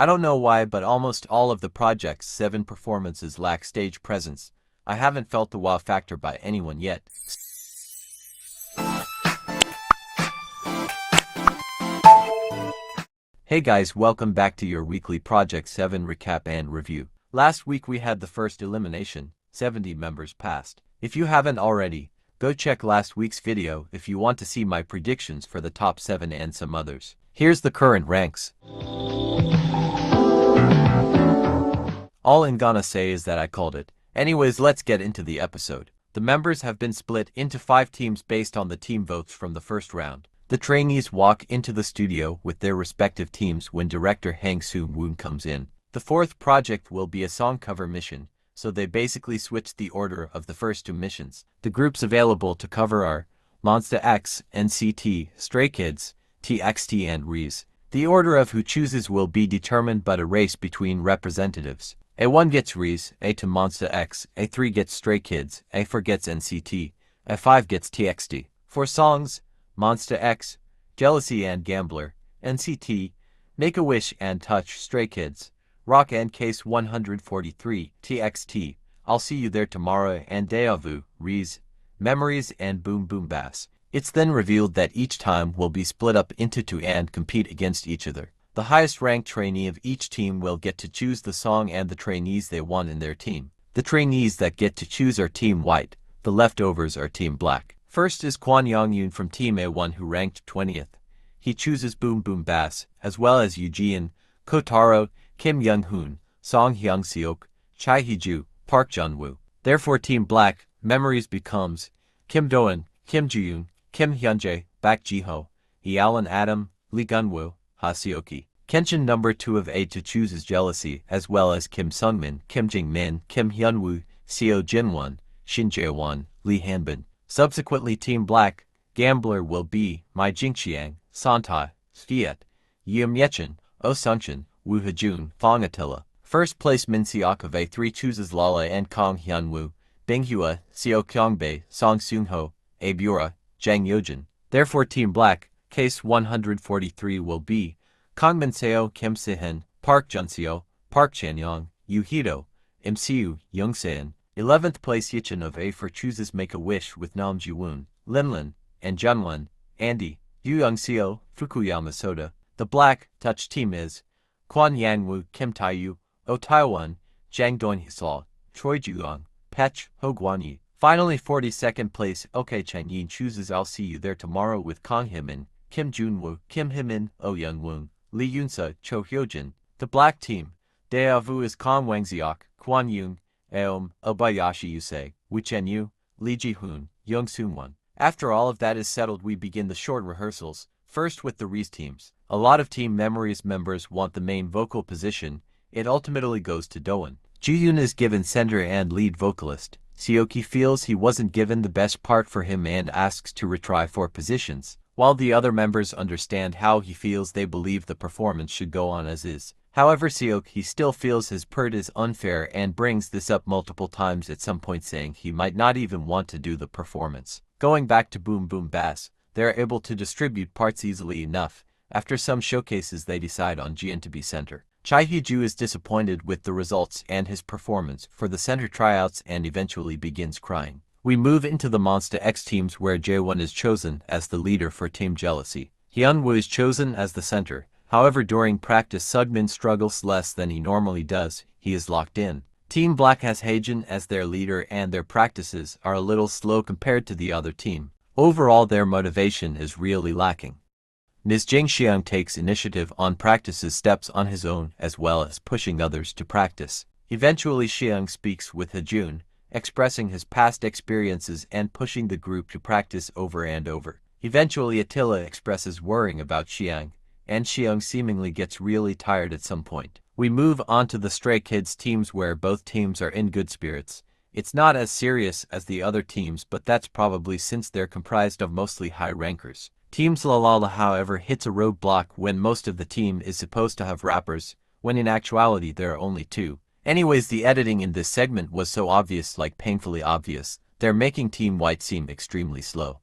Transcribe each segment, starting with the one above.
I don't know why, but almost all of the project's 7 performances lack stage presence. I haven't felt the wow factor by anyone yet. Hey guys, welcome back to your weekly Project 7 recap and review. Last week we had the first elimination, 70 members passed. If you haven't already, go check last week's video if you want to see my predictions for the top 7 and some others. Here's the current ranks. All I'm gonna say is that I called it. Anyways, let's get into the episode. The members have been split into 5 teams based on the team votes from the first round. The trainees walk into the studio with their respective teams when director Hang Soo-woon comes in. The 4th project will be a song cover mission, so they basically switched the order of the first 2 missions. The groups available to cover are Monsta X, NCT, Stray Kids, TXT and RIHS. The order of who chooses will be determined by a race between representatives. A1 gets RIHS, A2 Monsta X, A3 gets Stray Kids, A4 gets NCT, A5 gets TXT. For songs, Monsta X, Jealousy and Gambler, NCT, Make-A-Wish and Touch, Stray Kids, Rock and Case 143, TXT, I'll See You There Tomorrow and Deja Vu, RIHS, Memories and Boom Boom Bass. It's then revealed that each time will be split up into 2 and compete against each other. The highest ranked trainee of each team will get to choose the song and the trainees they want in their team. The trainees that get to choose are Team White, the leftovers are Team Black. First is Kwon Young-yoon from Team A1 who ranked 20th. He chooses Boom Boom Bass, as well as Eugene, Kotaro, Kim Young-hoon, Song Hyung-seok, Chai Hee-ju, Park Jun-woo. Therefore Team Black, Memories becomes Kim Do-eun, Kim Ji-yoon, Kim Hyun-jae, Bak Ji-ho, Alan Adam, Lee Gun-woo, Ha Seoki. Kenshin number 2 of A2 chooses Jealousy, as well as Kim Sung-min, Kim Jing-min, Kim Hyun-woo, Seo Jin-won, Shin Jae-won, Lee Han-bin. Subsequently Team Black, Gambler will be My Jingxiang, Santa, Skiet, Yeom Yechin, Oh Sung-shin, Woo Ha-jun, Fong Attila. First place Min Seok of A3 chooses Lala and Kong Hyun-woo, Bing Hua, Seo Kyung-bae, Song Seung-ho, A Bura, Jang Yojin. Therefore Team Black, Case 143 will be Kang Min-seo, Kim Se-hin, Park Jun-seo, Park Chan-young, Yoo Hee-do, MCU, Young Se-in. 11th place Yichin of A4 chooses Make-A-Wish with Nam Ji-woon, Lin-lin, and Jun-won, Andy, Yu Young-seo, Fukuyama Soda. The Black Touch team is Kwon Yang-woo, Kim Tae-yu, Oh Tae-won, Jang Dong-hee-seo, Choi Ju-young, Pech, Ho Gwan-yi. Finally 42nd place OK Chang-yin chooses I'll See You There Tomorrow with Kang Hee-min, Kim Jun-woo, Kim Hee-min, Oh Young-woon, Lee Yoon-seo, Cho Hyo-jin. The Black team, Deja Vu is Kang Wang-seok, Kwon Young, Aom, Obayashi Yusei, Woo Chen-yu, Lee Ji-hoon, Young Soon-won. After all of that is settled we begin the short rehearsals, first with the RIHS teams. A lot of Team Memories members want the main vocal position, it ultimately goes to Do-eun. Ji-yoon is given center and lead vocalist. Seoki feels he wasn't given the best part for him and asks to retry 4 positions. While the other members understand how he feels, they believe the performance should go on as is. However, Seoki still feels his part is unfair and brings this up multiple times at some point, saying he might not even want to do the performance. Going back to Boom Boom Bass, they are able to distribute parts easily enough. After some showcases they decide on Jian to be center. Chai Hee-ju is disappointed with the results and his performance for the center tryouts and eventually begins crying. We move into the Monsta X teams where Jae-won is chosen as the leader for Team Jealousy. Hyun-woo is chosen as the center. However, during practice Sugmin struggles less than he normally does, he is locked in. Team Black has Haejin as their leader and their practices are a little slow compared to the other team. Overall their motivation is really lacking. Ms. Jing Xiang takes initiative on practices steps on his own as well as pushing others to practice. Eventually Xiang speaks with Ha-jun, expressing his past experiences and pushing the group to practice over and over. Eventually Attila expresses worrying about Xiang, and Xiang seemingly gets really tired at some point. We move on to the Stray Kids teams where both teams are in good spirits. It's not as serious as the other teams, but that's probably since they're comprised of mostly high rankers. Team Shalala however hits a roadblock when most of the team is supposed to have rappers, when in actuality there are only 2. Anyways, the editing in this segment was so obvious, like painfully obvious, they're making Team White seem extremely slow.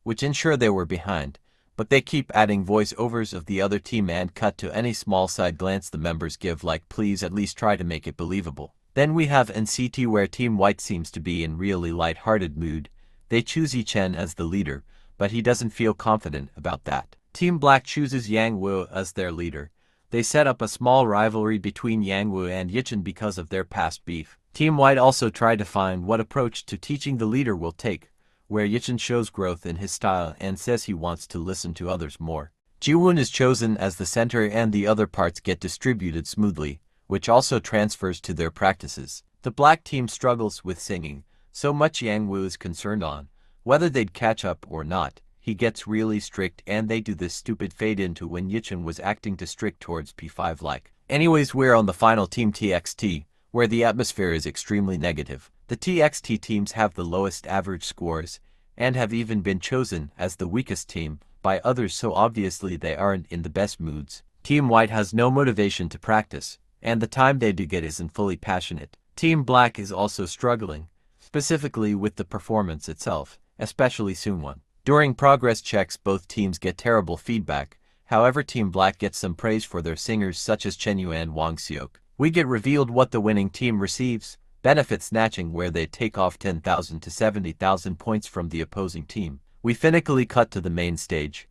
Which ensure they were behind, but they keep adding voiceovers of the other team and cut to any small side glance the members give, like please at least try to make it believable. Then we have NCT, where Team White seems to be in really light-hearted mood. They choose Yichen as the leader, but he doesn't feel confident about that. Team Black chooses Yangwoo as their leader. They set up a small rivalry between Yangwoo and Yichen because of their past beef. Team White also tried to find what approach to teaching the leader will take, where Yichen shows growth in his style and says he wants to listen to others more. Jiwoon is chosen as the center and the other parts get distributed smoothly, which also transfers to their practices. The black team struggles with singing, so much Yangwoo is concerned on whether they'd catch up or not. He gets really strict and they do this stupid fade into when Yichen was acting too strict towards P5 like. Anyways, we're on the final team TXT, where the atmosphere is extremely negative. The TXT teams have the lowest average scores, and have even been chosen as the weakest team by others, so obviously they aren't in the best moods. Team White has no motivation to practice, and the time they do get isn't fully passionate. Team Black is also struggling, specifically with the performance itself, especially Soonwon. During progress checks, both teams get terrible feedback. However, Team Black gets some praise for their singers such as Chenyu and Wang Seok. We get revealed what the winning team receives: benefit snatching, where they take off 10,000 to 70,000 points from the opposing team. We finically cut to the main stage.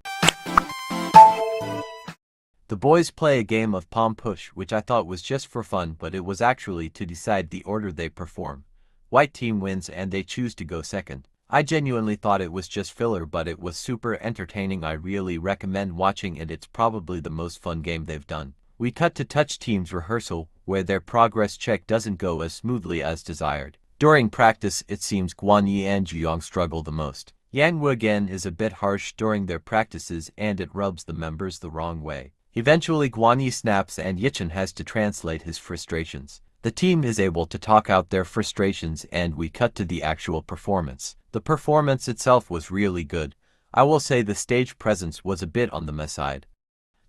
The boys play a game of palm push, which I thought was just for fun, but it was actually to decide the order they perform. White team wins and they choose to go second. I genuinely thought it was just filler, but it was super entertaining. I really recommend watching it. It's probably the most fun game they've done. We cut to Touch Team's rehearsal, where their progress check doesn't go as smoothly as desired. During practice, it seems Kwon and Juyong struggle the most. Yangwoo again is a bit harsh during their practices and it rubs the members the wrong way. Eventually Kwon snaps and Yichen has to translate his frustrations. The team is able to talk out their frustrations and we cut to the actual performance. The performance itself was really good. I will say the stage presence was a bit on the meh side.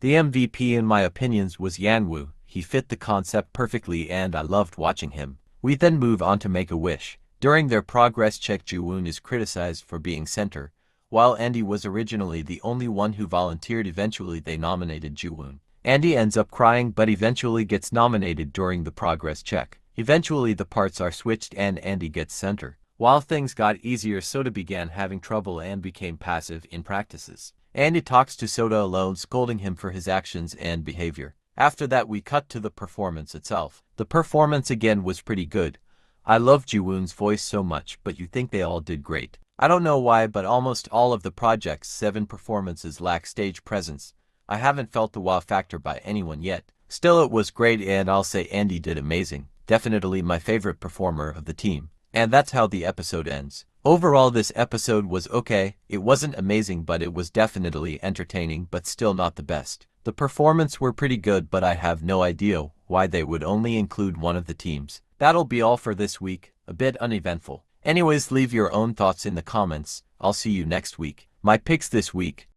The MVP in my opinions was Yangwoo. He fit the concept perfectly and I loved watching him. We then move on to Make a Wish. During their progress check, Jiwoon is criticized for being center, while Andy was originally the only one who volunteered. Eventually they nominated Jiwoon. Andy ends up crying but eventually gets nominated during the progress check. Eventually the parts are switched and Andy gets center. While things got easier, Soda began having trouble and became passive in practices. Andy talks to Soda alone, scolding him for his actions and behavior. After that we cut to the performance itself. The performance again was pretty good. I love Jiwoon's voice so much, but you think they all did great. I don't know why, but almost all of the project's 7 performances lack stage presence. I haven't felt the wow factor by anyone yet. Still, it was great and I'll say Andy did amazing. Definitely my favorite performer of the team. And that's how the episode ends. Overall, this episode was okay. It wasn't amazing, but it was definitely entertaining, but still not the best. The performance were pretty good, but I have no idea why they would only include one of the teams. That'll be all for this week. A bit uneventful. Anyways, leave your own thoughts in the comments. I'll see you next week. My picks this week: